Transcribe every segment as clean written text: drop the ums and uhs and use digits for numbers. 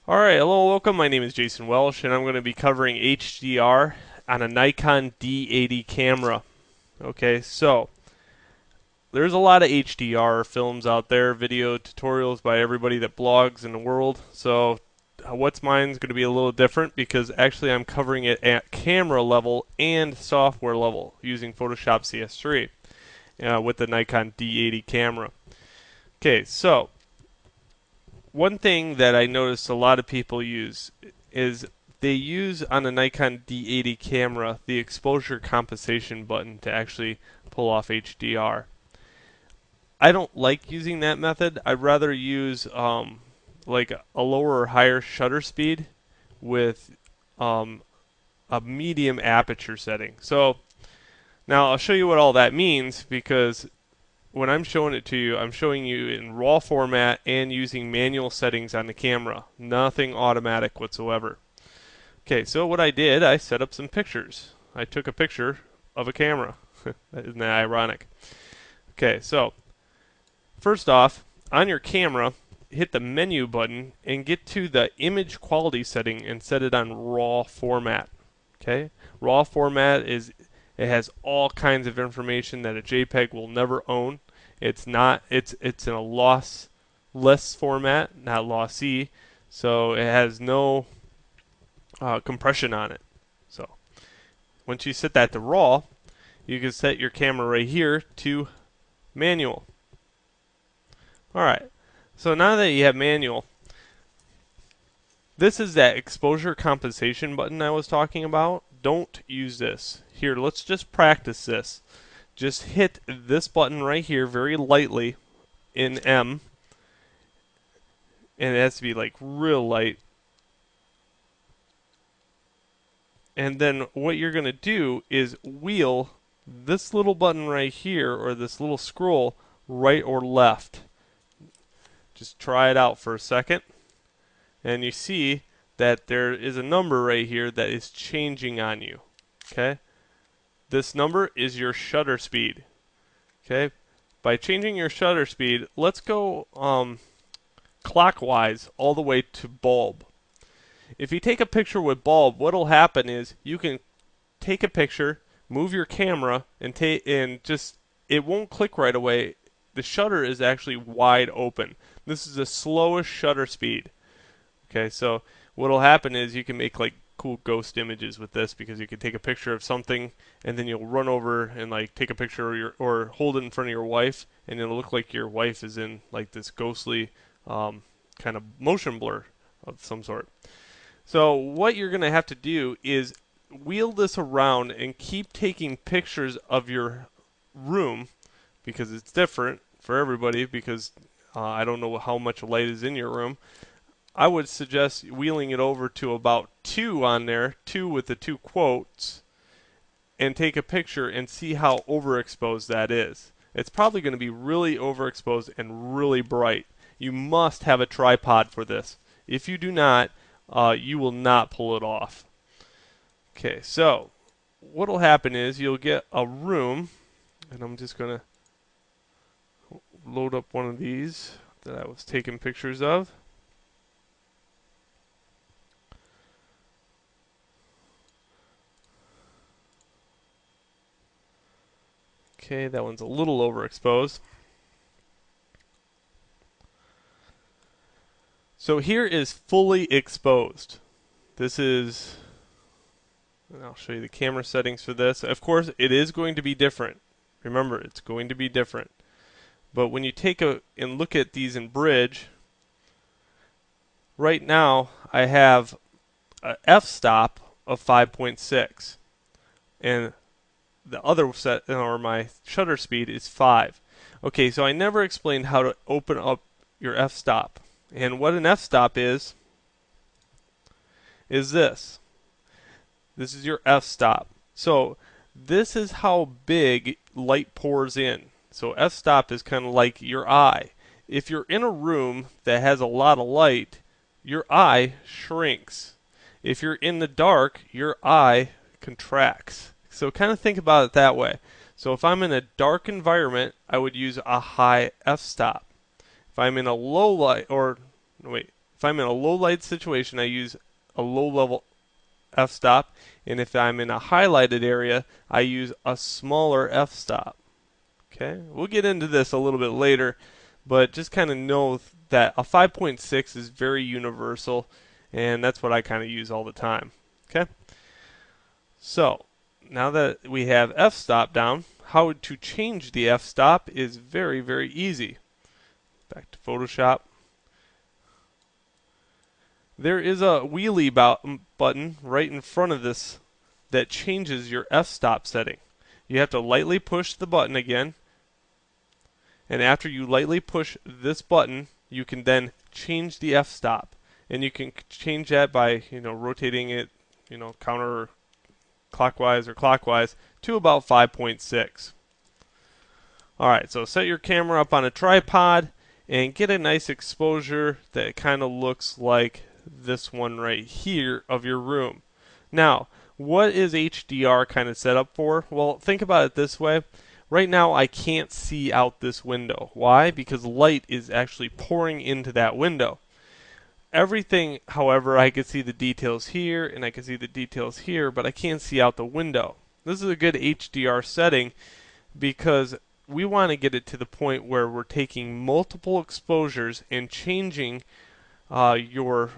Alright, hello, welcome. My name is Jason Welsh, and I'm going to be covering HDR on a Nikon D80 camera. Okay, so there's a lot of HDR films out there, video tutorials by everybody that blogs in the world. So, what's mine is going to be a little different because actually I'm covering it at camera level and software level using Photoshop CS3 with the Nikon D80 camera. Okay, so one thing that I noticed a lot of people use is they use on a Nikon D80 camera the exposure compensation button to actually pull off HDR. I don't like using that method. I'd rather use like a lower or higher shutter speed with a medium aperture setting. So now I'll show you what all that means because when I'm showing it to you, I'm showing you in RAW format and using manual settings on the camera. Nothing automatic whatsoever. Okay, so what I did, I set up some pictures. I took a picture of a camera. Isn't that ironic? Okay, so first off, on your camera, hit the menu button and get to the image quality setting and set it on RAW format. Okay, RAW format is it has all kinds of information that a JPEG will never own. It's not. It's in a lossless format, not lossy. So it has no compression on it. So once you set that to RAW, you can set your camera right here to manual. All right. So now that you have manual, this is that exposure compensation button I was talking about. Don't use this. Here, let's just practice this. Just hit this button right here very lightly in M. And it has to be like real light. And then what you're going to do is wheel this little button right here, or this little scroll, right or left. Just try it out for a second. And you see that there is a number right here that is changing on you. Okay? This number is your shutter speed. Okay? By changing your shutter speed, let's go clockwise all the way to bulb. If you take a picture with bulb, what'll happen is you can take a picture, move your camera, and just it won't click right away. The shutter is actually wide open. This is the slowest shutter speed. Okay, so what'll happen is you can make like cool ghost images with this because you can take a picture of something and then you'll run over and like take a picture or hold it in front of your wife and it'll look like your wife is in like this ghostly kind of motion blur of some sort. So what you're going to have to do is wheel this around and keep taking pictures of your room because it's different for everybody because I don't know how much light is in your room. I would suggest wheeling it over to about 2 on there, 2 with the 2 quotes, and take a picture and see how overexposed that is. It's probably going to be really overexposed and really bright. You must have a tripod for this. If you do not, you will not pull it off. Okay, so what will happen is you'll get a room, and I'm just going to load up one of these that I was taking pictures of. Okay, that one's a little overexposed. So here is fully exposed. This is, and I'll show you the camera settings for this. Of course, it is going to be different. Remember, it's going to be different. But when you take and look at these in Bridge, right now I have a f-stop of 5.6. And the other set, or my shutter speed, is 5. Okay, so I never explained how to open up your f-stop. And what an f-stop is this. This is your f-stop. So this is how big light pours in. So f-stop is kind of like your eye. If you're in a room that has a lot of light, your eye shrinks. If you're in the dark, your eye contracts. So kind of think about it that way. So if I'm in a dark environment, I would use a high f-stop. If I'm in a low light, or wait, If I'm in a low light situation, I use a low level f-stop, and if I'm in a highlighted area, I use a smaller f-stop. Okay, we'll get into this a little bit later, but just kind of know that a 5.6 is very universal, and that's what I kind of use all the time. Okay, so now that we have f-stop down, how to change the f-stop is very, very easy. Back to Photoshop. There is a wheelie button right in front of this that changes your f-stop setting. You have to lightly push the button again, and after you lightly push this button, you can then change the f-stop, and you can change that by rotating it counterclockwise or clockwise to about 5.6. Alright, so set your camera up on a tripod and get a nice exposure that kind of looks like this one right here of your room. Now, what is HDR kind of set up for? Well, think about it this way. Right now I can't see out this window. Why? Because light is actually pouring into that window. Everything, however, I can see the details here and I can see the details here, but I can't see out the window. This is a good HDR setting because we want to get it to the point where we're taking multiple exposures and changing your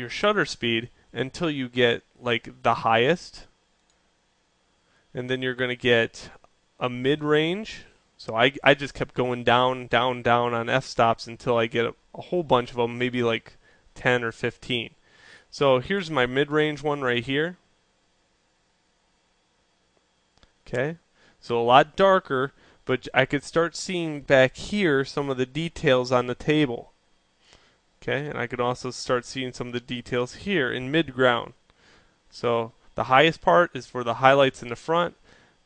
shutter speed until you get like the highest, and then you're going to get a mid-range. So I just kept going down on f-stops until I get a whole bunch of them, maybe like 10 or 15. So here's my mid-range one right here. Okay, so a lot darker, but I could start seeing back here some of the details on the table. Okay, and I could also start seeing some of the details here in mid-ground. So the highest part is for the highlights in the front,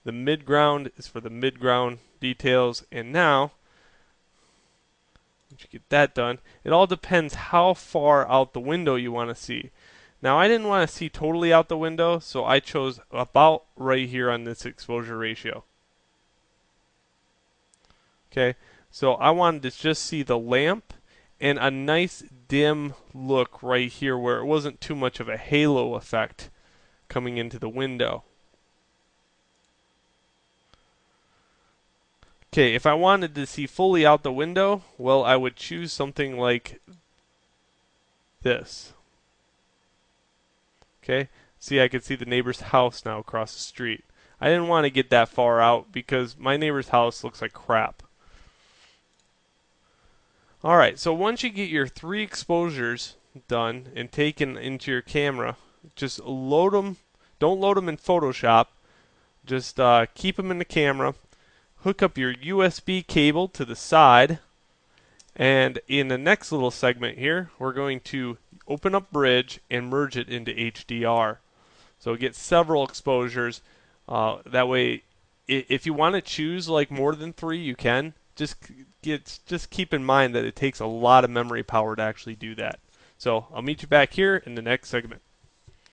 the mid-ground is for the mid-ground details, and now, once you get that done, it all depends how far out the window you want to see. Now I didn't want to see totally out the window, so I chose about right here on this exposure ratio. Okay, so I wanted to just see the lamp and a nice dim look right here where it wasn't too much of a halo effect coming into the window. Okay, if I wanted to see fully out the window, well, I would choose something like this. Okay, see, I could see the neighbor's house now across the street. I didn't want to get that far out because my neighbor's house looks like crap. Alright, so once you get your 3 exposures done and taken into your camera, just load them. Don't load them in Photoshop. Just keep them in the camera. Hook up your USB cable to the side. And in the next little segment here, we're going to open up Bridge and merge it into HDR. So get several exposures. That way, if you want to choose like more than 3, you can. Just keep in mind that it takes a lot of memory power to actually do that. So I'll meet you back here in the next segment.